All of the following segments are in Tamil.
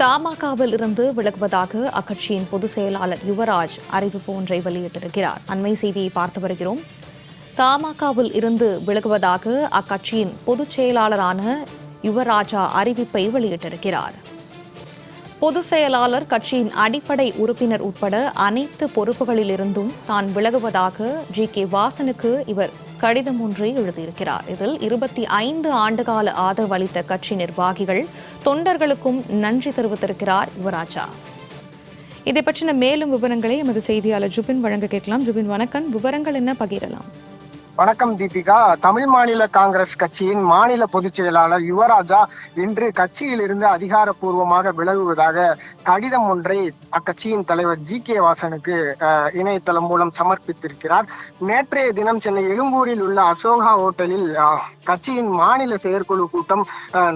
தமாகவில் இருந்து விலகுவதாக அக்கட்சியின் பொதுச் செயலாளர் யுவராஜ் அறிவிப்பு ஒன்றை வெளியிட்டிருக்கிறார். அண்மை செய்தியை பார்த்து வருகிறோம். தமாகவில் இருந்து விலகுவதாக அக்கட்சியின் பொதுச் செயலாளரான யுவராஜா அறிவிப்பை வெளியிட்டிருக்கிறார். பொதுச் செயலாளர் கட்சியின் அடிப்படை உறுப்பினர் உட்பட அனைத்து பொறுப்புகளிலிருந்தும் தான் விலகுவதாக ஜி.கே. வாசனுக்கு இவர் கடிதம் ஒன்றை எழுதியிருக்கிறார். இதில் 25 ஆண்டுகால ஆதரவு அளித்த கட்சி நிர்வாகிகள், தொண்டர்களுக்கும் நன்றி தெரிவித்திருக்கிறார் யுவராஜா. இதை பற்றின மேலும் விவரங்களை எமது செய்தியாளர் ஜுபின் வழங்க கேட்கலாம். ஜுபின், வணக்கம். விவரங்கள் என்ன பகிரலாம்? வணக்கம் தீபிகா. தமிழ் மாநில காங்கிரஸ் கட்சியின் மாநில பொதுச் செயலாளர் யுவராஜா இன்று கட்சியில் இருந்து அதிகாரப்பூர்வமாக விலகுவதாக கடிதம் ஒன்றை அக்கட்சியின் தலைவர் ஜி.கே. வாசனுக்கு இணையதளம் மூலம் சமர்ப்பித்திருக்கிறார். நேற்றைய தினம் சென்னை எழும்பூரில் உள்ள அசோகா ஹோட்டலில் கட்சியின் மாநில செயற்குழு கூட்டம்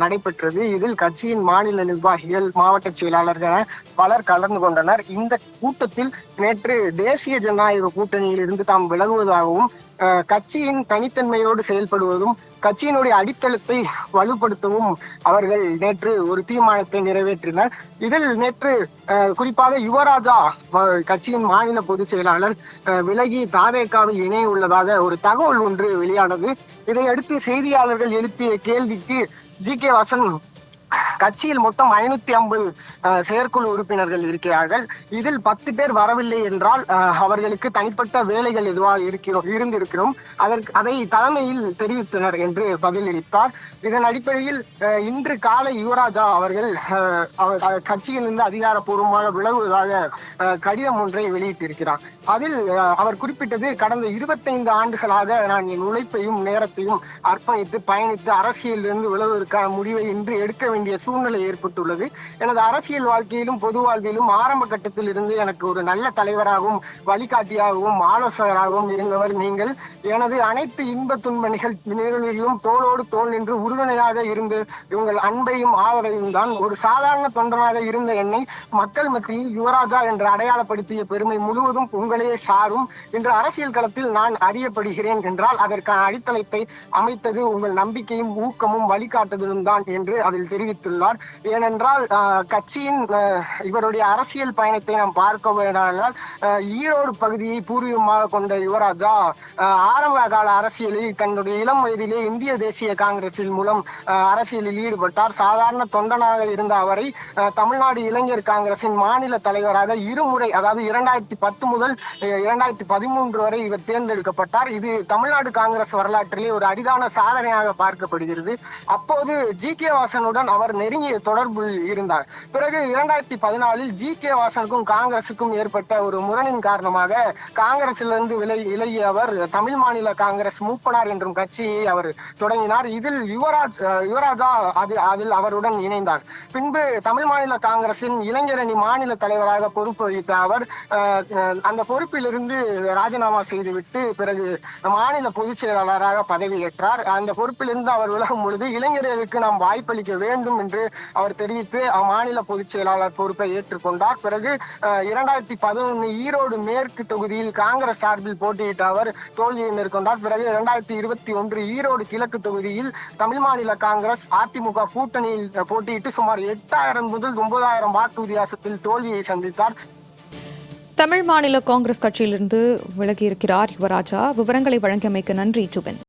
நடைபெற்றது. இதில் கட்சியின் மாநில நிர்வாகிகள், மாவட்ட செயலாளர்கள் பலர் கலந்து கொண்டனர். இந்த கூட்டத்தில் நேற்று தேசிய ஜனநாயக கூட்டணியில் இருந்து தாம் விலகுவதாகவும், கட்சியின் தனித்தன்மையோடு செயல்படுவதும், கட்சியினுடைய அடித்தளத்தை வலுப்படுத்தவும் அவர்கள் நேற்று ஒரு தீர்மானத்தை நிறைவேற்றினர். இதில் நேற்று குறிப்பாக யுவராஜா கட்சியின் மாநில பொதுச் செயலாளர் விலகி தாவேகாவில் இணைய உள்ளதாக ஒரு தகவல் ஒன்று வெளியானது. இதையடுத்து செய்தியாளர்கள் எழுப்பிய கேள்விக்கு ஜி.கே. வாசன், கட்சியில் மொத்தம் 550 செயற்குழு உறுப்பினர்கள் இருக்கிறார்கள். இதில் 10 பேர் வரவில்லை என்றால் அவர்களுக்கு தனிப்பட்ட வேலைகள் எதுவாக இருந்திருக்கிறோம், அதை தலைமையில் தெரிவித்தனர் என்று பதிலளித்தார். இதன் அடிப்படையில் இன்று காலை யுவராஜா அவர்கள் கட்சியிலிருந்து அதிகாரப்பூர்வமாக விலகுவதாக கடிதம் ஒன்றை வெளியிட்டிருக்கிறார். அதில் அவர் குறிப்பிட்டது, கடந்த 25 ஆண்டுகளாக நான் என் உழைப்பையும் நேரத்தையும் அர்ப்பணித்து பயணித்து அரசியலிருந்து விலகுவதற்கான முடிவை இன்று எடுக்க வேண்டிய சூழ்நிலை ஏற்பட்டுள்ளது. எனது அரசியல் வாழ்க்கையிலும் பொது வாழ்விலும் ஆரம்ப கட்டத்தில் இருந்து எனக்கு ஒரு நல்ல தலைவராகவும் வழிகாட்டியாகவும் ஆலோசகராகவும் இருந்தவர் நீங்கள். எனது அனைத்து இன்ப துன்ப நிகழ்வுகளிலும் தோளோடு தோள் நின்று உறுதுணையாக இருந்து உங்கள் அன்பையும் ஆதரவையும் தான். ஒரு சாதாரண தொண்டனாக இருந்த என்னை மக்கள் மத்தியில் யுவராஜா என்று அடையாளப்படுத்திய பெருமை முழுவதும் உங்களையே சாரும். இன்று அரசியல் களத்தில் நான் அறியப்படுகிறேன் என்றால் அதற்கான அடித்தளத்தை அமைத்தது உங்கள் நம்பிக்கையும் ஊக்கமும் வழிகாட்டுதலும் தான் என்று அதில் தெரிவித்துள்ளார். ஏனென்றால் கட்சியின் இவருடைய அரசியல் பயணத்தை நாம் பார்க்க வேண்டால், ஈரோடு பகுதியை பூர்வீகமாக கொண்ட யுவராஜா ஆரம்ப கால அரசியலில் தன்னுடைய இளம் வயதிலே இந்திய தேசிய காங்கிரசில் மூலம் அரசியலில் ஈடுபட்டார். சாதாரண தொண்டனாக இருந்த அவரை தமிழ்நாடு இளைஞர் காங்கிரசின் மாநில தலைவராக இருமுறை, அதாவது 2010 முதல் 2013 வரை இவர் தேர்ந்தெடுக்கப்பட்டார். இது தமிழ்நாடு காங்கிரஸ் வரலாற்றிலே ஒரு அரிதான சாதனையாக பார்க்கப்படுகிறது. அப்போது ஜி.கே. வாசனுடன் அவர் நெருங்கிய தொடர்பில் இருந்தார். பிறகு 2014 ஜி.கே. வாசனுக்கும் காங்கிரசுக்கும் ஏற்பட்ட ஒரு முரணின் காரணமாக காங்கிரசிலிருந்து விலகிய அவர் தமிழ் மாநில காங்கிரஸ் மூப்பனார் என்றும் கட்சியை அவர் தொடங்கினார். இதில் யுவராஜா அதில் அவருடன் இணைந்தார். பின்பு தமிழ் மாநில காங்கிரசின் இளைஞரணி மாநில தலைவராக பொறுப்பு வகித்த அவர் அந்த பொறுப்பிலிருந்து ராஜினாமா செய்துவிட்டு பிறகு மாநில பொதுச் செயலாளராக பதவியேற்றார். அந்த பொறுப்பிலிருந்து அவர் விலகும் பொழுது இளைஞர்களுக்கு நாம் வாய்ப்பளிக்க வேண்டும் என்று அவர் தெரிவித்து மாநில பொதுச் செயலாளர் பொறுப்பை ஏற்றுக்கொண்டார். பிறகு 2011 ஈரோடு மேற்கு தொகுதியில் காங்கிரஸ் சார்பில் போட்டியிட்ட அவர் தோல்வியை மேற்கொண்டார். பிறகு 2021 ஈரோடு கிழக்கு தொகுதியில் தமிழ் மாநில காங்கிரஸ் அதிமுக கூட்டணியில் போட்டியிட்டு சுமார் 8000 முதல் 9000 வாக்கு வித்தியாசத்தில் தோல்வியை சந்தித்தார். தமிழ் மாநில காங்கிரஸ் கட்சியிலிருந்து விலகியிருக்கிறார் யுவராஜா. விவரங்களை வழங்கியமைக்கு நன்றி ஜுபின்.